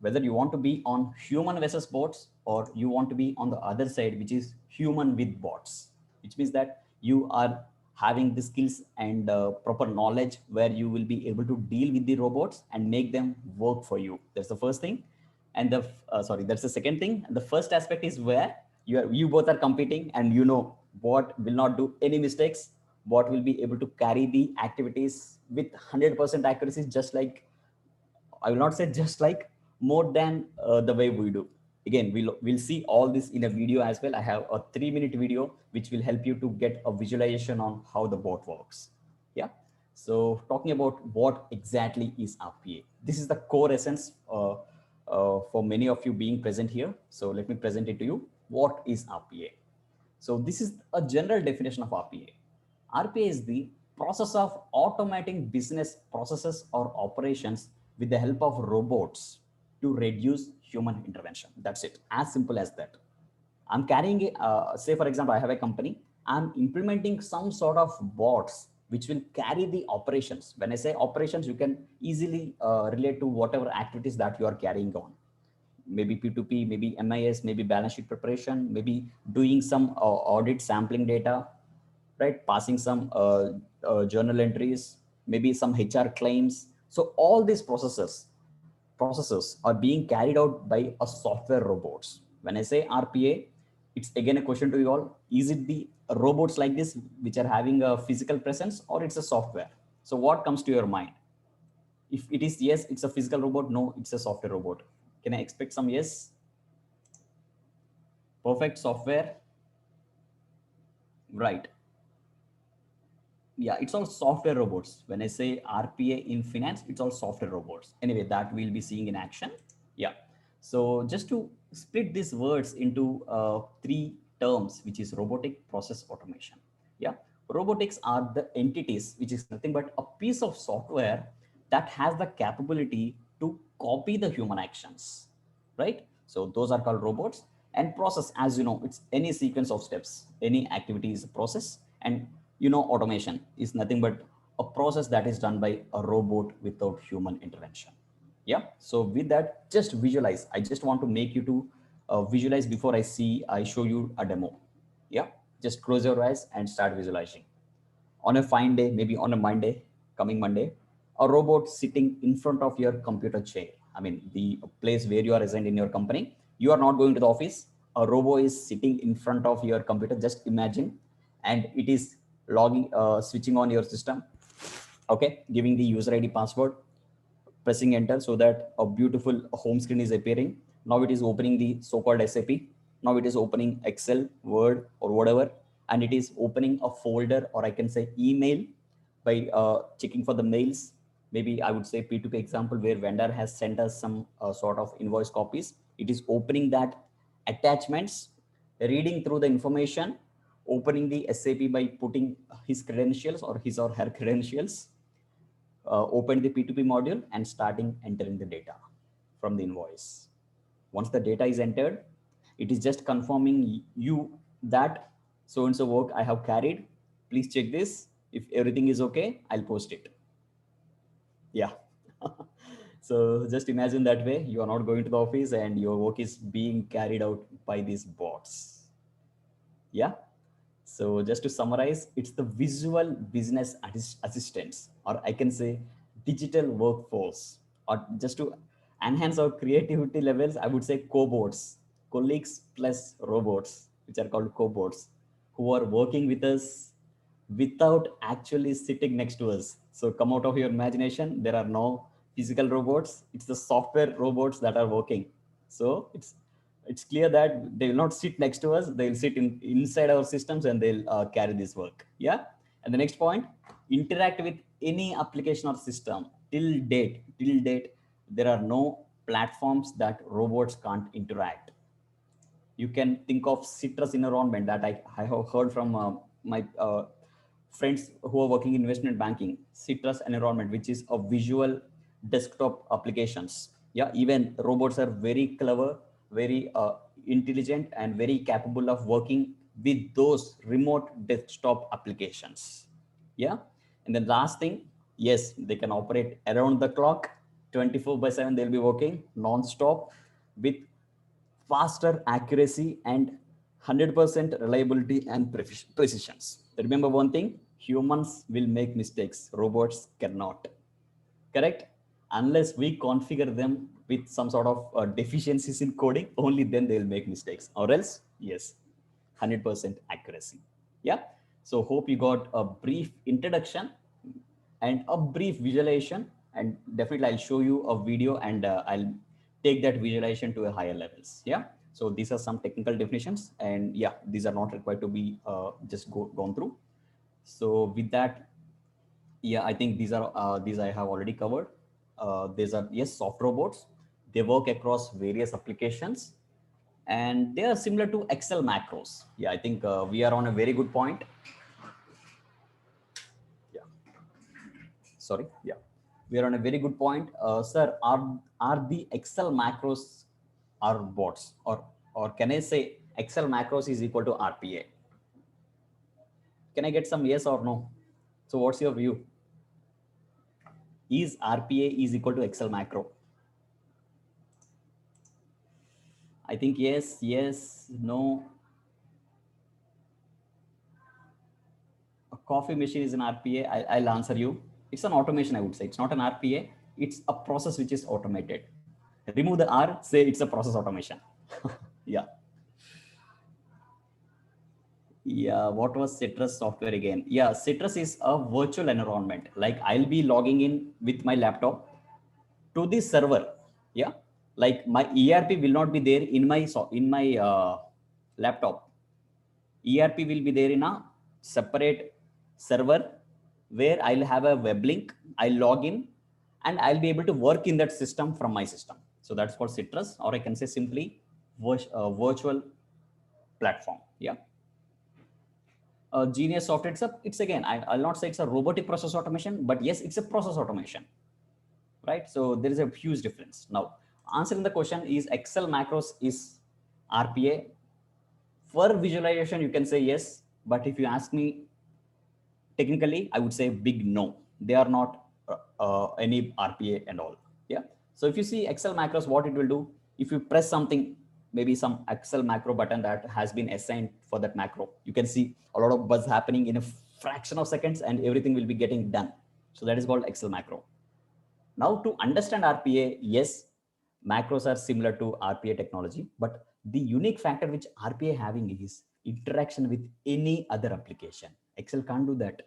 whether you want to be on human versus bots or you want to be on the other side, which is human with bots, which means that you are having the skills and proper knowledge where you will be able to deal with the robots and make them work for you. That's the first thing. And the sorry, that's the second thing. And the first aspect is where you both are competing, and you know what will not do any mistakes, what will be able to carry the activities with 100% accuracy, just like, I will not say just like, more than the way we do. Again, we'll see all this in a video as well. I have a 3-minute video which will help you to get a visualization on how the bot works. Yeah. So talking about what exactly is RPA, this is the core essence for many of you being present here. So let me present it to you. What is RPA? So this is a general definition of RPA. RPA is the process of automating business processes or operations with the help of robots to reduce human intervention. That's it. As simple as that. I'm carrying, say for example, I have a company. I'm implementing some sort of bots which will carry the operations. When I say operations, you can easily relate to whatever activities that you are carrying on. Maybe P2P, maybe MIS, maybe balance sheet preparation, maybe doing some audit sampling data, right? Passing some journal entries, maybe some HR claims. So all these processes are being carried out by a software robots. When I say RPA, it's again a question to you all. Is it the robots like this, which are having a physical presence, or it's a software? So what comes to your mind? If it is yes, it's a physical robot. No, it's a software robot. Can I expect some yes? Perfect. Software. Right. Yeah, it's all software robots. When I say RPA in finance, it's all software robots. Anyway, that we'll be seeing in action. Yeah. So just to split these words into three terms, which is robotic, process, automation. Yeah. Robotics are the entities, which is nothing but a piece of software that has the capability to copy the human actions, right? So those are called robots. And process, as you know, it's any sequence of steps, any activity is a process. And you know, automation is nothing but a process that is done by a robot without human intervention. Yeah. So with that, just visualize. I just want to make you to visualize before I show you a demo. Yeah. Just close your eyes and start visualizing. On a fine day, maybe on a Monday, coming Monday, a robot sitting in front of your computer chair. I mean, the place where you are resident in your company. You are not going to the office. A robot is sitting in front of your computer. Just imagine, and it is logging, switching on your system. Okay, giving the user ID password, pressing enter so that a beautiful home screen is appearing. Now it is opening the so-called SAP. Now it is opening Excel, Word, or whatever, and it is opening a folder, or I can say email, by checking for the mails. Maybe I would say P2P example where vendor has sent us some sort of invoice copies. It is opening that attachments, reading through the information, opening the SAP by putting his credentials or his or her credentials, open the P2P module and starting entering the data from the invoice. Once the data is entered, it is just confirming you that so and so work I have carried. Please check this. If everything is okay, I'll post it. Yeah. So just imagine that way. You are not going to the office and your work is being carried out by these bots. Yeah. So just to summarize, it's the visual business assistants, or I can say digital workforce, or just to enhance our creativity levels, I would say cobots, colleagues plus robots, which are called cobots, who are working with us without actually sitting next to us. So come out of your imagination. There are no physical robots. It's the software robots that are working. So it's clear that they will not sit next to us. They will sit inside our systems and they'll carry this work. Yeah. And the next point, interact with any application or system. Till date, there are no platforms that robots can't interact. You can think of citrus environment that I have heard from my friends who are working in investment banking. Citrus environment, which is a visual desktop applications. Yeah, even robots are very clever, very intelligent, and very capable of working with those remote desktop applications. Yeah. And then last thing, yes, they can operate around the clock, 24/7 they'll be working non-stop with faster accuracy and 100% reliability and precisions. Remember one thing, humans will make mistakes, robots cannot. Correct? Unless we configure them with some sort of deficiencies in coding, only then they'll make mistakes. Or else, yes, 100% accuracy. Yeah. So hope you got a brief introduction and a brief visualization. And definitely I'll show you a video and I'll take that visualization to a higher levels. Yeah. So these are some technical definitions, and yeah, these are not required to be just gone through. So with that, yeah, I think these I have already covered. These are, yes, soft robots. They work across various applications and they are similar to Excel macros. Yeah, I think we are on a very good point. Yeah, sorry. Yeah, we are on a very good point. Sir, are the Excel macros are bots, or can I say Excel macros is equal to RPA? Can I get some yes or no? So what's your view? Is RPA is equal to Excel macro? I think yes, yes, no. A coffee machine is an RPA. I'll answer you. It's an automation, I would say. It's not an RPA. It's a process which is automated. Remove the R, say it's a process automation. Yeah. Yeah, what was Citrus software again? Yeah, Citrus is a virtual environment. Like I'll be logging in with my laptop to the server. Yeah, like my ERP will not be there in my laptop. ERP will be there in a separate server where I'll have a web link. I'll log in and I'll be able to work in that system from my system. So that's called Citrus, or I can say simply virtual platform. Yeah. Genius software, it's again, I'll not say it's a robotic process automation, but yes, it's a process automation, right? So there is a huge difference. Now, answering the question, is Excel macros is RPA? For visualization, you can say yes, but if you ask me technically, I would say big no. They are not any RPA and all. Yeah. So if you see Excel macros, what it will do, if you press something, maybe some Excel macro button that has been assigned for that macro, you can see a lot of buzz happening in a fraction of seconds and everything will be getting done. So that is called Excel macro. Now to understand RPA, yes, macros are similar to RPA technology, but the unique factor which RPA having is interaction with any other application. Excel can't do that.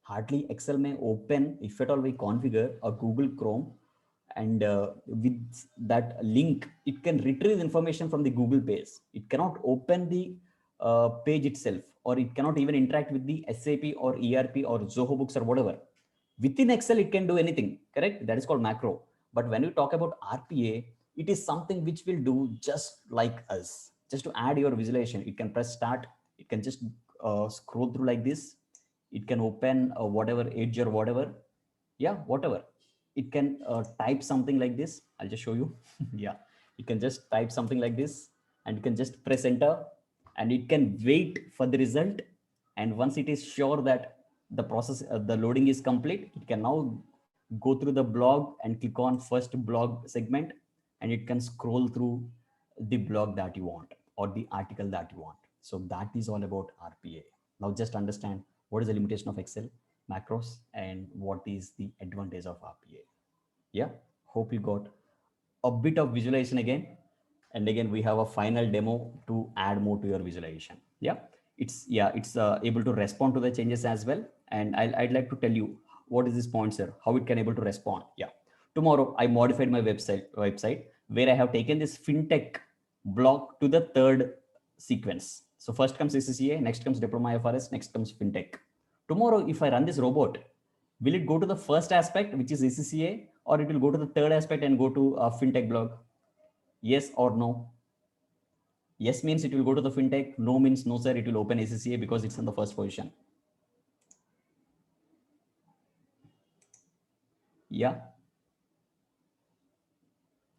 Hardly Excel may open, if at all we configure a Google Chrome, and with that link, it can retrieve information from the Google page. It cannot open the page itself, or it cannot even interact with the SAP or ERP or Zoho Books or whatever. Within Excel, it can do anything, correct? That is called macro. But when you talk about RPA, it is something which will do just like us. Just to add your visualization, it can press start. It can just scroll through like this. It can open whatever edge or whatever. Yeah, whatever. It can type something like this. I'll just show you. Yeah, you can just type something like this and you can just press enter and it can wait for the result. And once it is sure that the process, the loading is complete, it can now go through the blog and click on first blog segment and it can scroll through the blog that you want or the article that you want. So that is all about RPA. Now just understand what is the limitation of Excel macros and what is the advantage of RPA. Yeah, hope you got a bit of visualization again. And again, we have a final demo to add more to your visualization. Yeah, it's able to respond to the changes as well. And I'd like to tell you what is this pointer, how it can able to respond. Yeah, tomorrow I modified my website where I have taken this fintech block to the third sequence. So first comes CCCA, next comes Diploma IFRS, next comes fintech. Tomorrow, if I run this robot, will it go to the first aspect, which is ECCA, or it will go to the third aspect and go to a fintech blog? Yes or no? Yes means it will go to the fintech. No means no, sir, it will open ACCA because it's in the first position. Yeah.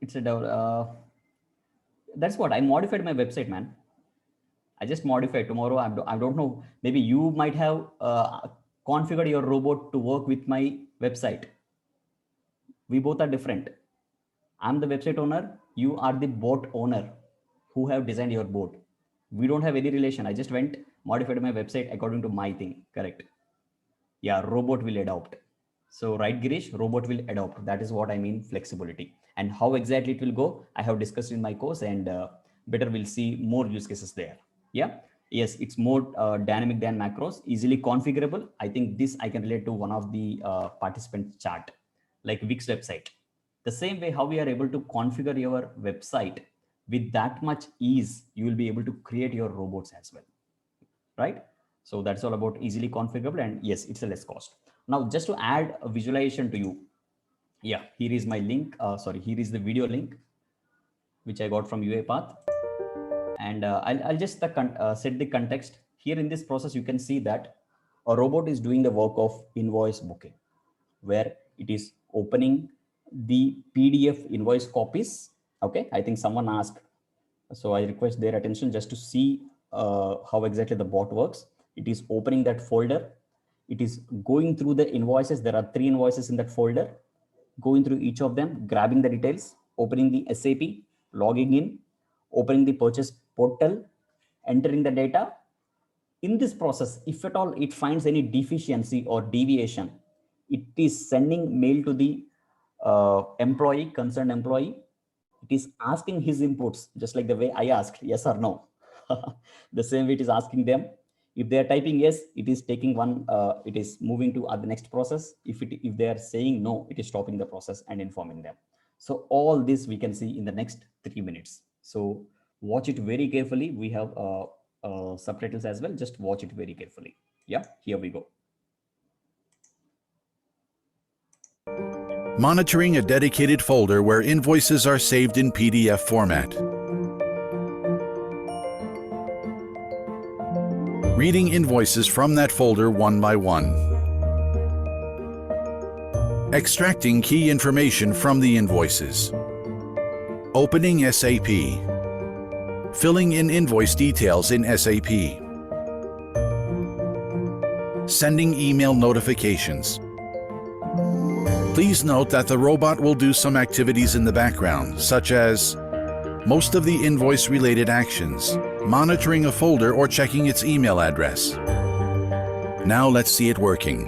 It's a, that's what I modified my website, man. I just modified tomorrow. I don't know. Maybe you might have configured your robot to work with my website. We both are different. I'm the website owner. You are the bot owner who have designed your bot. We don't have any relation. I just went modified my website according to my thing. Correct. Yeah, robot will adopt. So right, Girish, robot will adopt. That is what I mean flexibility. And how exactly it will go, I have discussed in my course, and better we'll see more use cases there. Yeah. Yes, it's more dynamic than macros, easily configurable. I think this I can relate to one of the participants chart, like Wix website. The same way how we are able to configure your website with that much ease, you will be able to create your robots as well, right? So that's all about easily configurable, and yes, it's a less cost. Now, just to add a visualization to you, yeah, here is my link. Sorry, here is the video link which I got from UiPath, and I'll just set the context. Here in this process, you can see that a robot is doing the work of invoice booking, where it is opening the PDF invoice copies. Okay, I think someone asked, so I request their attention just to see how exactly the bot works. It is opening that folder. It is going through the invoices. There are 3 invoices in that folder, going through each of them, grabbing the details, opening the SAP, logging in, opening the purchase portal, entering the data. In this process, if at all it finds any deficiency or deviation, it is sending mail to the concerned employee. It is asking his inputs, just like the way I asked, yes or no. The same way it is asking them. If they are typing yes, it is taking one, it is moving to the next process. If they are saying no, it is stopping the process and informing them. So all this we can see in the next 3 minutes. So watch it very carefully. We have subtitles as well. Just watch it very carefully. Yeah, here we go. Monitoring a dedicated folder where invoices are saved in PDF format. Reading invoices from that folder one by one. Extracting key information from the invoices. Opening SAP. Filling in invoice details in SAP. Sending email notifications. Please note that the robot will do some activities in the background, such as most of the invoice-related actions, monitoring a folder or checking its email address. Now let's see it working.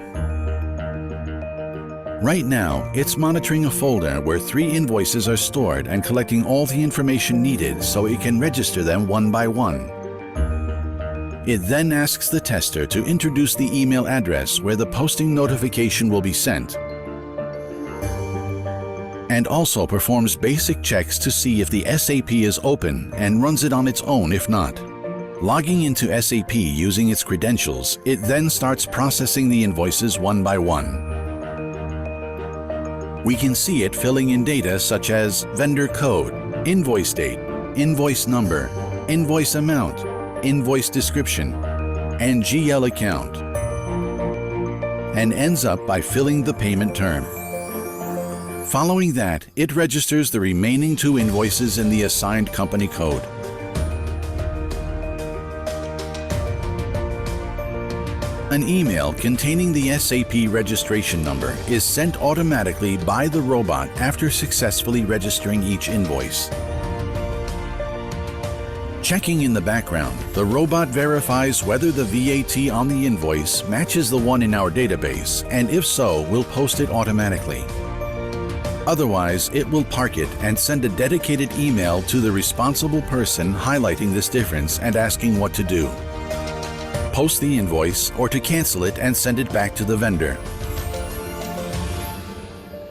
Right now, it's monitoring a folder where 3 invoices are stored and collecting all the information needed so it can register them one by one. It then asks the tester to introduce the email address where the posting notification will be sent, and also performs basic checks to see if the SAP is open and runs it on its own if not. Logging into SAP using its credentials, it then starts processing the invoices one by one. We can see it filling in data such as vendor code, invoice date, invoice number, invoice amount, invoice description, and GL account, and ends up by filling the payment term. Following that, it registers the remaining 2 invoices in the assigned company code. An email containing the SAP registration number is sent automatically by the robot after successfully registering each invoice. Checking in the background, the robot verifies whether the VAT on the invoice matches the one in our database, and if so, will post it automatically. Otherwise, it will park it and send a dedicated email to the responsible person highlighting this difference and asking what to do. Post the invoice or to cancel it and send it back to the vendor.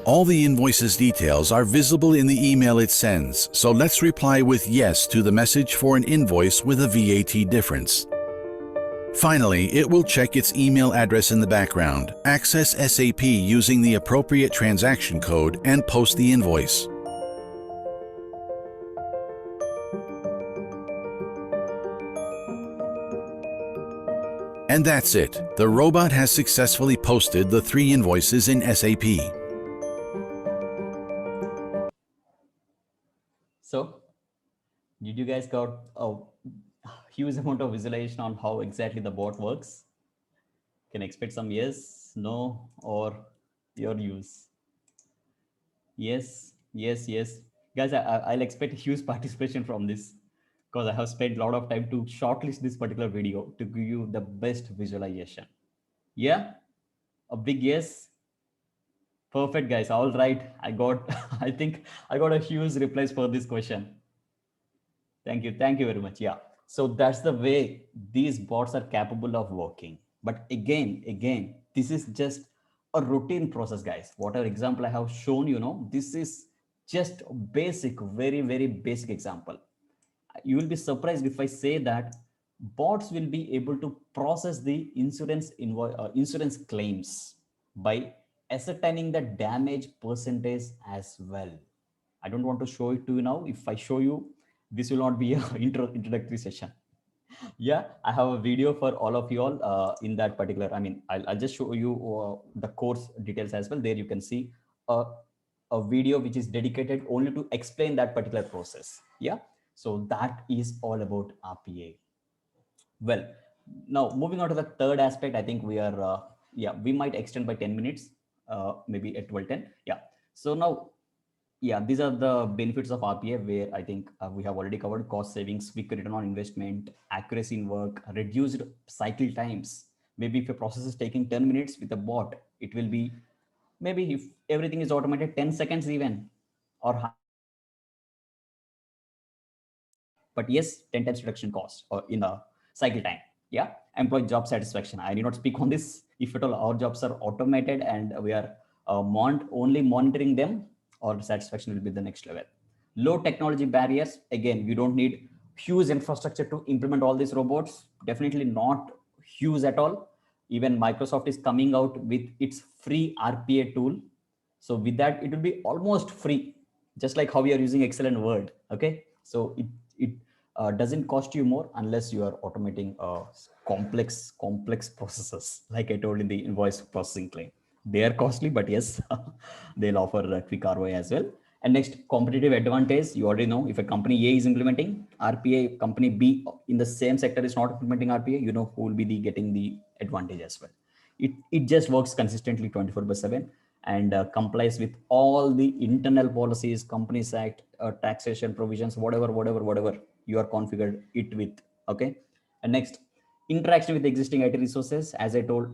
All the invoice's details are visible in the email it sends, so let's reply with yes to the message for an invoice with a VAT difference. Finally, it will check its email address in the background, access SAP using the appropriate transaction code, and post the invoice. And that's it. The robot has successfully posted the 3 invoices in SAP. So, did you guys got a huge amount of visualization on how exactly the bot works? Can I expect some yes, no, or your use? Yes, yes, yes. Guys, I'll expect huge participation from this because I have spent a lot of time to shortlist this particular video to give you the best visualization. Yeah, a big yes. Perfect, guys. All right. I got, I think I got a huge replies for this question. Thank you. Thank you very much. Yeah. So that's the way these bots are capable of working. But again, this is just a routine process, guys. Whatever example I have shown, this is just basic, very basic example. You will be surprised if I say that bots will be able to process the insurance claims by ascertaining the damage percentage as well. I don't want to show it to you now. If I show you, this will not be a introductory session. Yeah, I have a video for all of you all in that particular. I mean, I'll just show you the course details as well. There you can see a, a video which is dedicated only to explain that particular process. Yeah, so that is all about RPA. Well, now moving on to the third aspect, I think we are, yeah, we might extend by 10 minutes, maybe at 12:10. Yeah. So now, yeah, these are the benefits of RPA, where I think we have already covered cost savings, quick return on investment, accuracy in work, reduced cycle times. Maybe if a process is taking 10 minutes with a bot, it will be maybe if everything is automated, 10 seconds even, or but yes, 10 times reduction cost or in the cycle time. Yeah, employee job satisfaction, I need not speak on this. If at all our jobs are automated and we are only monitoring them, our satisfaction will be the next level. Low technology barriers, again, you don't need huge infrastructure to implement all these robots, definitely not huge at all. Even Microsoft is coming out with its free RPA tool, so with that it will be almost free, just like how we are using Excel and Word. Okay, so it doesn't cost you more unless you are automating complex processes, like I told in the invoice processing claim. They are costly, but yes, they'll offer a quick ROI as well. And next, competitive advantage, you already know, if a company A is implementing RPA, company B in the same sector is not implementing RPA, you know who will be getting the advantage as well. It just works consistently 24/7 and complies with all the internal policies, Companies Act, taxation provisions, whatever you are configured it with. Okay. And next, interaction with existing IT resources. As I told,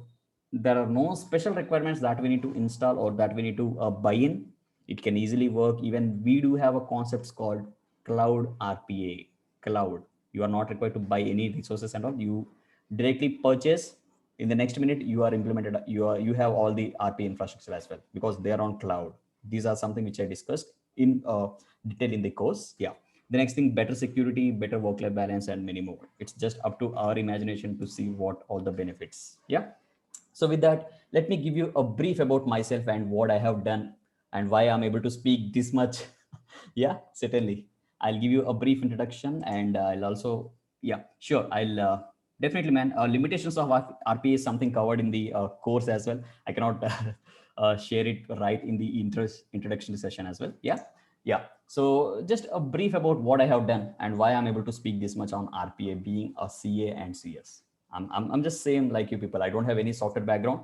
there are no special requirements that we need to install or that we need to buy in. It can easily work. Even we do have a concept called cloud RPA. Cloud. You are not required to buy any resources and all. You directly purchase. In the next minute, you are implemented. You have all the RPA infrastructure as well because they are on cloud. These are something which I discussed in detail in the course. Yeah. The next thing, better security, better work-life balance, and many more. It's just up to our imagination to see what all the benefits. Yeah. So with that, let me give you a brief about myself and what I have done and why I'm able to speak this much. Yeah, certainly. I'll give you a brief introduction and I'll also, yeah, sure. I'll definitely, man. Limitations of RPA is something covered in the course as well. I cannot share it right in the introduction session as well. Yeah. Yeah. So just a brief about what I have done and why I'm able to speak this much on RPA being a CA and CS. I'm just same like you people. I don't have any software background,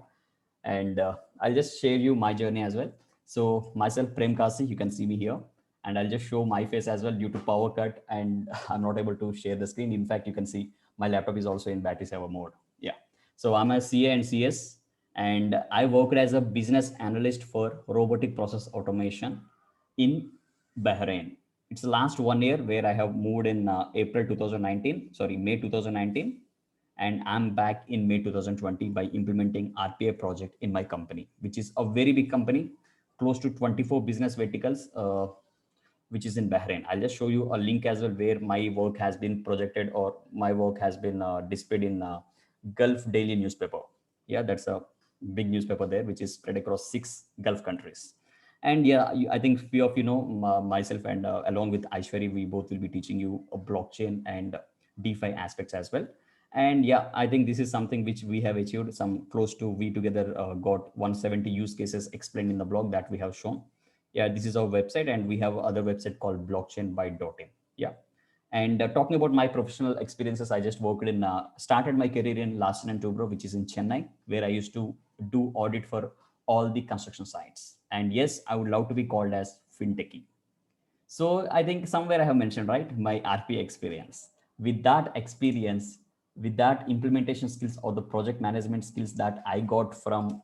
and I'll just share you my journey as well. So myself, Prem Kasi, you can see me here, and I'll just show my face as well due to power cut, and I'm not able to share the screen. In fact, you can see my laptop is also in battery saver mode. Yeah. So I'm a CA and CS, and I worked as a business analyst for robotic process automation in Bahrain. It's the last 1 year where I have moved in April 2019, sorry, May 2019, and I'm back in May 2020 by implementing RPA project in my company, which is a very big company, close to 24 business verticals, which is in Bahrain. I'll just show you a link as well where my work has been projected or my work has been displayed in Gulf Daily newspaper. Yeah, that's a big newspaper there, which is spread across 6 Gulf countries. And yeah, I think few of you know myself and along with Aishwari, we both will be teaching you a blockchain and DeFi aspects as well. And yeah, I think this is something which we have achieved. Some close to we together got 170 use cases explained in the blog that we have shown. Yeah, this is our website, and we have other website called blockchainbyte.in. Yeah. And talking about my professional experiences, I just worked in, started my career in Larsen and Toubro, which is in Chennai, where I used to do audit for all the construction sites. And yes, I would love to be called as fintechy. So I think somewhere I have mentioned, right, my RPA experience. With that experience, with that implementation skills or the project management skills that I got from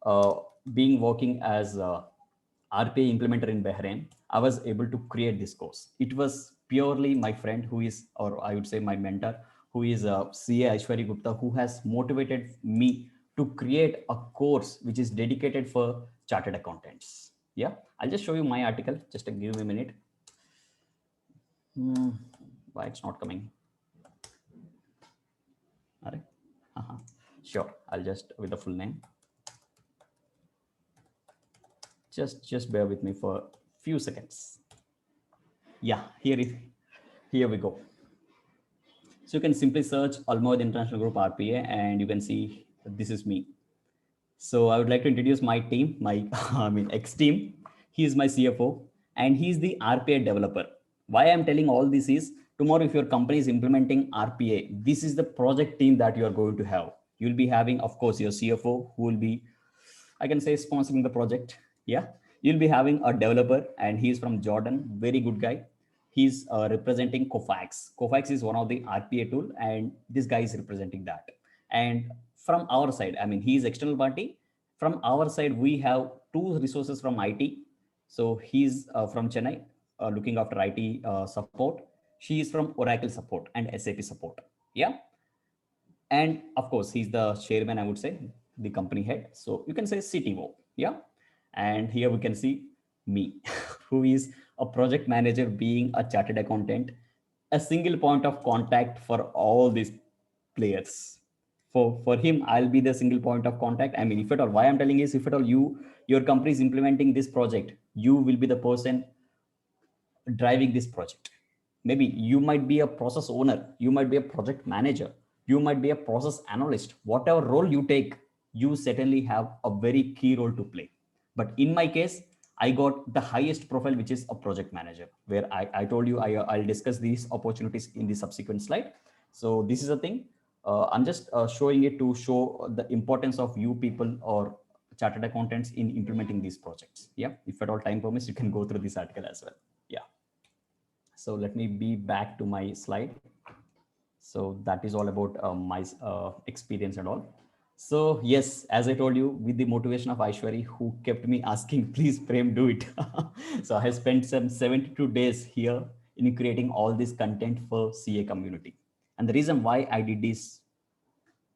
uh, being working as a RPA implementer in Bahrain, I was able to create this course. It was purely my friend who is, or I would say my mentor, who is CA Aishwari Gupta, who has motivated me to create a course which is dedicated for chartered accountants. Yeah, I'll just show you my article. Just give me a minute. Why it's not coming? All right. Sure. I'll just with the full name. Just bear with me for a few seconds. Yeah, here we go. So you can simply search Almoid International Group RPA and you can see this is me. So I would like to introduce my team, my I mean ex team. He is my CFO and he's the RPA developer. Why I'm telling all this is tomorrow if your company is implementing RPA, this is the project team that you are going to have. You'll be having, of course, your CFO who will be, I can say, sponsoring the project. Yeah, you'll be having a developer and he's from Jordan, very good guy. He's representing Kofax. Kofax is one of the RPA tool and this guy is representing that. And from our side, I mean, he's external party. From our side, we have two resources from IT. So he's from Chennai, looking after IT support. She is from Oracle support and SAP support. Yeah. And of course, he's the chairman, I would say, the company head. So you can say CTO. Yeah. And here we can see me, who is a project manager, being a chartered accountant, a single point of contact for all these players. For him, I'll be the single point of contact. I mean, if at all, why I'm telling is, if at all your company is implementing this project, you will be the person driving this project. Maybe you might be a process owner, you might be a project manager, you might be a process analyst. Whatever role you take, you certainly have a very key role to play. But in my case, I got the highest profile, which is a project manager, where I told you I'll discuss these opportunities in the subsequent slide. So this is a thing. I'm just showing it to show the importance of you people or chartered accountants in implementing these projects. Yeah, if at all time permits, you can go through this article as well. Yeah. So let me be back to my slide. So that is all about my experience and all. So yes, as I told you, with the motivation of Aishwari, who kept me asking, please Prem, do it. So I spent some 72 days here in creating all this content for CA community. And the reason why I did this,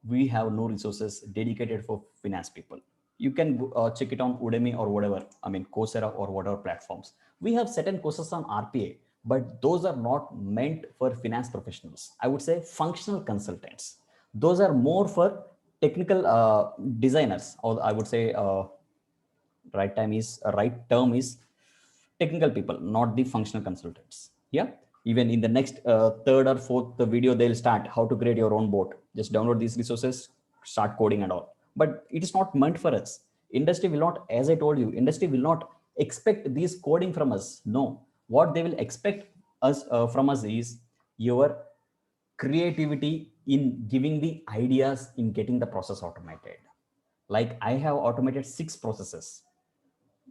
we have no resources dedicated for finance people. You can check it on Udemy or whatever, I mean, Coursera or whatever platforms. We have certain courses on RPA, but those are not meant for finance professionals. I would say functional consultants. Those are more for technical designers, or I would say right term is technical people, not the functional consultants. Yeah. Even in the next third or fourth video, they'll start how to create your own bot. Just download these resources, start coding and all. But it is not meant for us. Industry will not, as I told you, industry will not expect this coding from us. No, what they will expect us from us is your creativity in giving the ideas, in getting the process automated. Like I have automated 6 processes,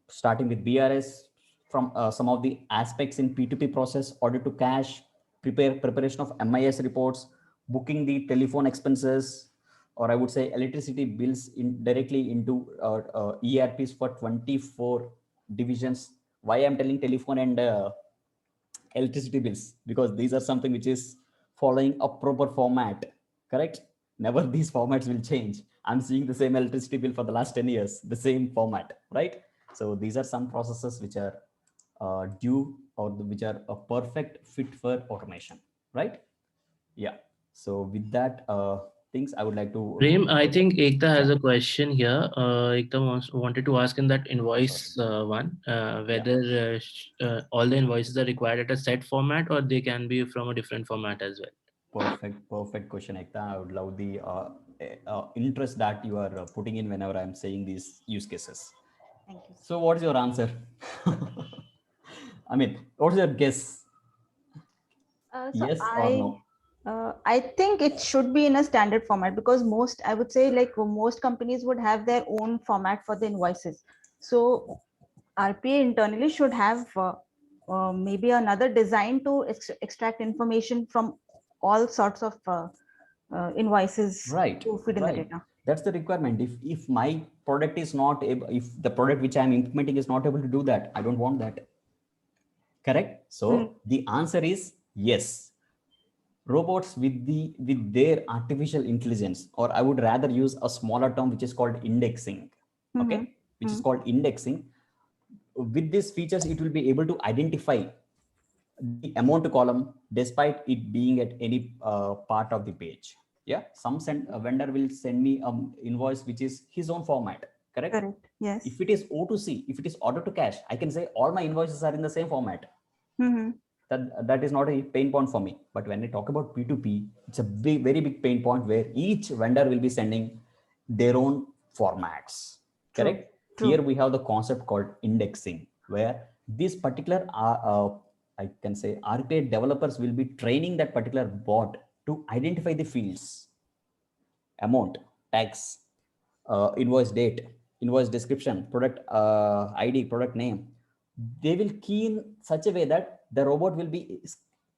starting with BRS, from some of the aspects in P2P process, order to cash, preparation of MIS reports, booking the telephone expenses, or I would say electricity bills in directly into ERPs for 24 divisions. Why I'm telling telephone and electricity bills? Because these are something which is following a proper format, correct? Never these formats will change. I'm seeing the same electricity bill for the last 10 years, the same format, right? So these are some processes which are due, or which are a perfect fit for automation, right? Yeah. So with that things, I would like to Prem, I think Ekta yeah, has a question here. Ekta wanted to ask in that sure. invoice one, Yeah, whether all the invoices are required at a set format or they can be from a different format as well. perfect question, Ekta. I would love the interest that you are putting in whenever I'm saying these use cases. Thank you. So what's your answer? I mean, what's your guess? So Yes or no? I think it should be in a standard format, because most, I would say, like most companies would have their own format for the invoices. So RPA internally should have maybe another design to extract information from all sorts of invoices Right, to feed in the right. data. That's the requirement. If my product is not able, if the product which I'm implementing is not able to do that, I don't want that. Correct. So the answer is yes. Robots with their artificial intelligence, or I would rather use a smaller term which is called indexing. Okay, which is called indexing. With these features, it will be able to identify the amount column despite it being at any part of the page. Yeah, a vendor will send me an invoice which is his own format. Correct. Correct. Yes. If it is O2C, if it is order to cash, I can say all my invoices are in the same format. That is not a pain point for me. But when I talk about P2P, it's a very big pain point where each vendor will be sending their own formats. True. Correct. True. Here we have the concept called indexing, where this particular I can say RPA developers will be training that particular bot to identify the fields: amount, tax, invoice date, invoice description, product ID, product name. They will key in such a way that the robot will be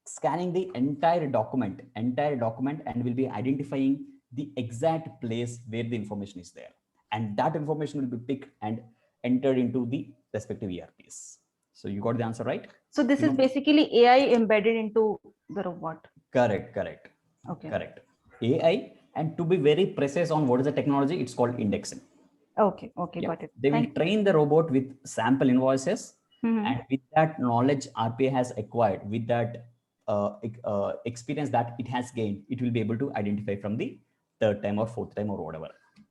scanning the entire document and will be identifying the exact place where the information is there. And that information will be picked and entered into the respective ERPs. So you got the answer right? So this is basically AI embedded into the robot. Correct. Okay. Correct. AI, and to be very precise on what is the technology, it's called indexing. Okay, Yeah. got it. They will train the robot with sample invoices, and with that knowledge RPA has acquired, with that experience that it has gained, it will be able to identify from the third time or fourth time or whatever.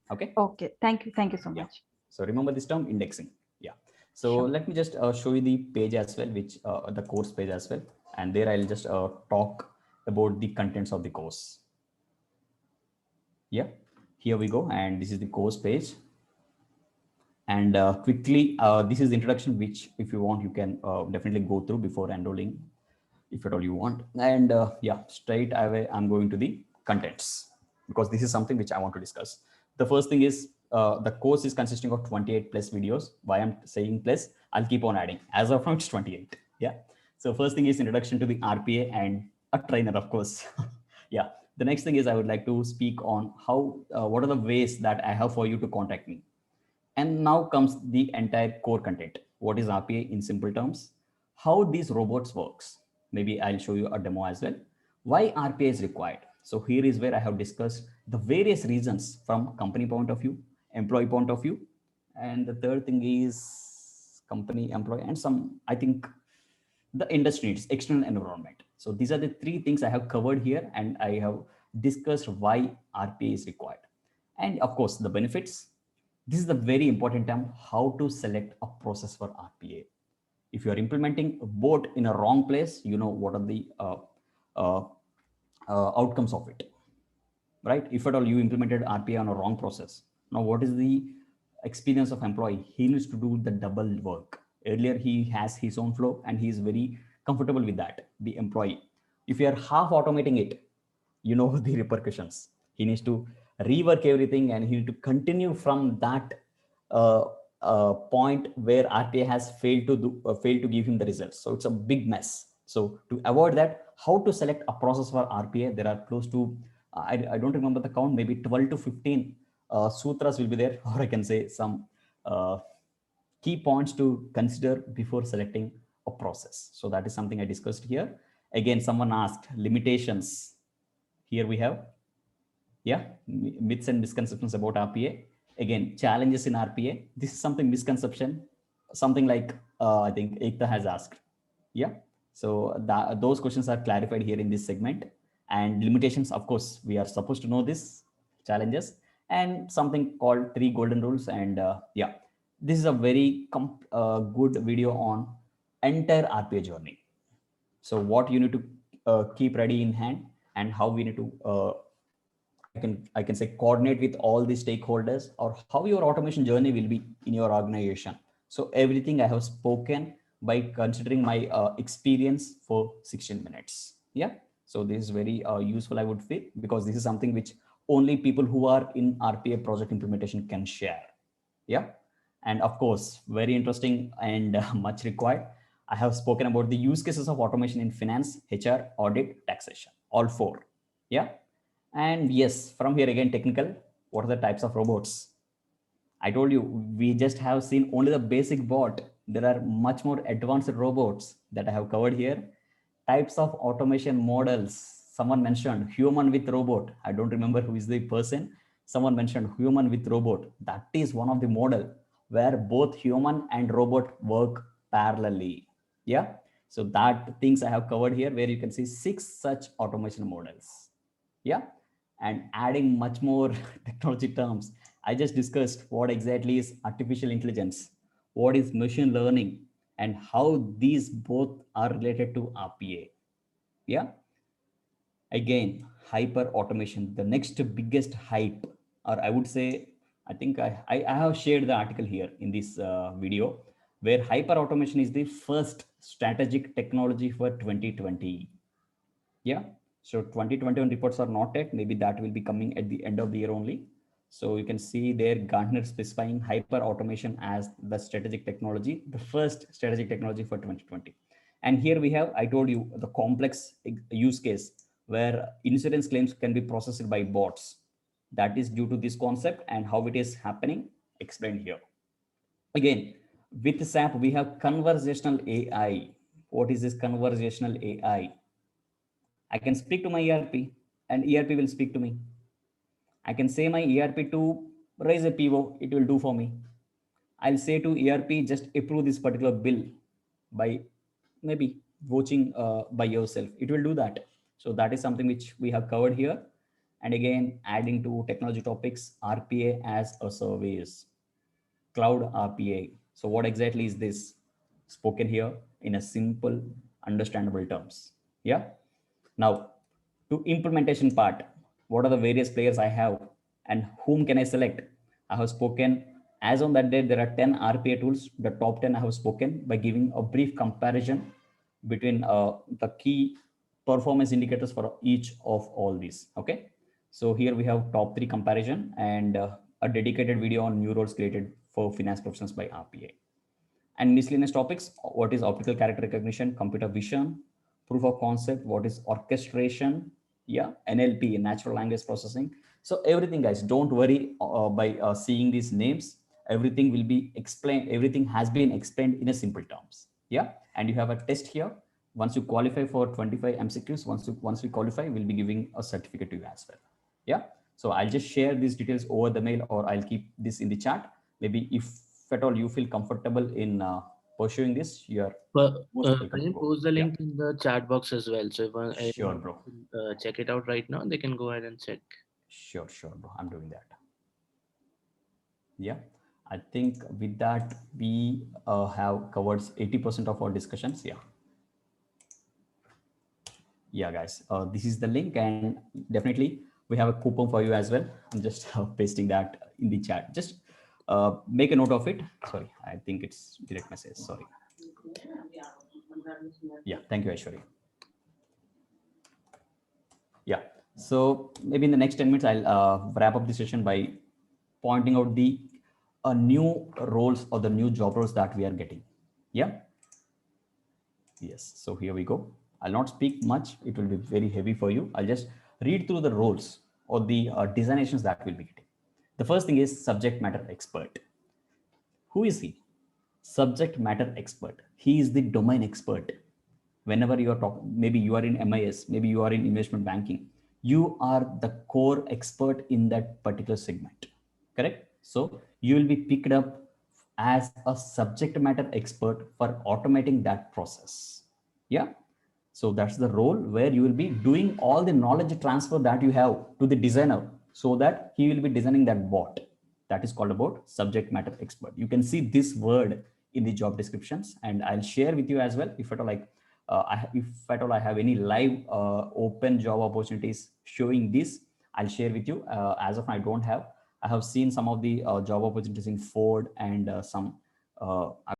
Okay. Okay. Thank you so much. So remember this term, indexing. Yeah. So let me just show you the page as well, which the course page as well, and there I'll just talk about the contents of the course. Yeah, here we go, and this is the course page. And quickly, this is the introduction, which if you want, you can definitely go through before enrolling, if at all you want. And yeah, straight away, I'm going to the contents, because this is something which I want to discuss. The first thing is the course is consisting of 28 plus videos. Why I'm saying plus, I'll keep on adding. As of now, it's 28. Yeah. So first thing is introduction to the RPA and a trainer, of course. Yeah. The next thing is I would like to speak on how, what are the ways that I have for you to contact me. And now comes the entire core content. What is RPA in simple terms? How these robots works. Maybe I'll show you a demo as well. Why RPA is required. So here is where I have discussed the various reasons from company point of view, employee point of view. And the third thing is company, employee, and some, I think, the industry needs, external environment. So these are the three things I have covered here, and I have discussed why RPA is required. And of course, the benefits. This is the very important term, how to select a process for RPA. If you are implementing a bot in a wrong place, you know what are the outcomes of it, right? If at all you implemented RPA on a wrong process, now what is the experience of employee? He needs to do the double work. Earlier, he has his own flow and he is very comfortable with that, the employee. If you are half automating it, you know the repercussions. He needs to rework everything, and he needs to continue from that point where RPA has failed to give him the results. So it's a big mess. So to avoid that, how to select a process for RPA? There are close to I don't remember the count, maybe 12 to 15 sutras will be there, or I can say some key points to consider before selecting a process. So that is something I discussed here. Again, someone asked limitations. Here we have, yeah, myths and misconceptions about RPA. Again, challenges in RPA. This is something misconception, something like I think Ekta has asked. Yeah. So those questions are clarified here in this segment. And limitations, of course, we are supposed to know this, challenges, and something called 3 golden rules. And yeah, this is a very good video on entire RPA journey. So what you need to keep ready in hand, and how we need to I can say coordinate with all the stakeholders, or how your automation journey will be in your organization. So everything I have spoken by considering my experience for 16 minutes. Yeah. So this is very useful, I would feel, because this is something which only people who are in RPA project implementation can share. Yeah. And of course, very interesting and much required. I have spoken about the use cases of automation in finance, HR, audit, taxation, all four. Yeah. And yes, from here again, technical, what are the types of robots? I told you, we just have seen only the basic bot. There are much more advanced robots that I have covered here. Types of automation models. Someone mentioned human with robot. I don't remember who is the person. Someone mentioned human with robot. That is one of the model where both human and robot work parallelly. Yeah. So that things I have covered here, where you can see 6 such automation models. Yeah. And adding much more technology terms, I just discussed what exactly is artificial intelligence, what is machine learning, and how these both are related to RPA. Yeah. Again, hyper automation, the next biggest hype, or I would say, I think I have shared the article here in this video, where hyper automation is the first strategic technology for 2020. Yeah. So 2021 reports are not yet. Maybe that will be coming at the end of the year only. So you can see there Gartner specifying hyper automation as the strategic technology, the first strategic technology for 2020. And here we have, I told you, the complex use case where insurance claims can be processed by bots. That is due to this concept, and how it is happening explained here. Again, with SAP, we have conversational AI. What is this conversational AI? I can speak to my ERP and ERP will speak to me. I can say my ERP to raise a PO, it will do for me. I'll say to ERP, just approve this particular bill by maybe watching by yourself. It will do that. So that is something which we have covered here. And again, adding to technology topics, RPA as a service, cloud RPA. So what exactly is this? Spoken here in a simple, understandable terms. Yeah. Now, to implementation part, what are the various players I have and whom can I select? I have spoken as on that date, there are 10 RPA tools. The top 10 I have spoken by giving a brief comparison between the key performance indicators for each of all these. Okay. So here we have top 3 comparison and a dedicated video on new roles created for finance professionals by RPA. And miscellaneous topics, what is optical character recognition, computer vision, proof of concept, what is orchestration, yeah, NLP, natural language processing. So everything, guys, don't worry by seeing these names. Everything will be explained. Everything has been explained in a simple terms. Yeah. And you have a test here. Once you qualify for 25 MCQs, once we qualify, we'll be giving a certificate to you as well. Yeah. So I'll just share these details over the mail, or I'll keep this in the chat. Maybe if at all you feel comfortable in pursuing this, you're most welcome Can to you go. post the Yeah. link in the chat box as well? So if Sure, anyone bro. check it out right now, they can go ahead and check. Sure, bro. I'm doing that. Yeah. I think with that, we have covered 80% of our discussions. Yeah. Yeah, guys. This is the link, and definitely we have a coupon for you as well. I'm just pasting that in the chat. Just make a note of it. Sorry, I think it's direct message. Sorry. Yeah. Thank you, Aishwarya. Yeah. So maybe in the next 10 minutes, I'll wrap up the session by pointing out the new roles or the new job roles that we are getting. Yeah. Yes. So here we go. I'll not speak much. It will be very heavy for you. I'll just read through the roles or the designations that we'll be getting. The first thing is subject matter expert. Who is he? Subject matter expert. He is the domain expert. Whenever you are talking, maybe you are in MIS, maybe you are in investment banking, you are the core expert in that particular segment. Correct? So you will be picked up as a subject matter expert for automating that process. Yeah. So that's the role where you will be doing all the knowledge transfer that you have to the designer so that he will be designing that bot. That is called about subject matter expert. You can see this word in the job descriptions, and I'll share with you as well if at all if at all I have any live open job opportunities showing this, I'll share with you. As of now, I don't have. I have seen some of the job opportunities in Ford and some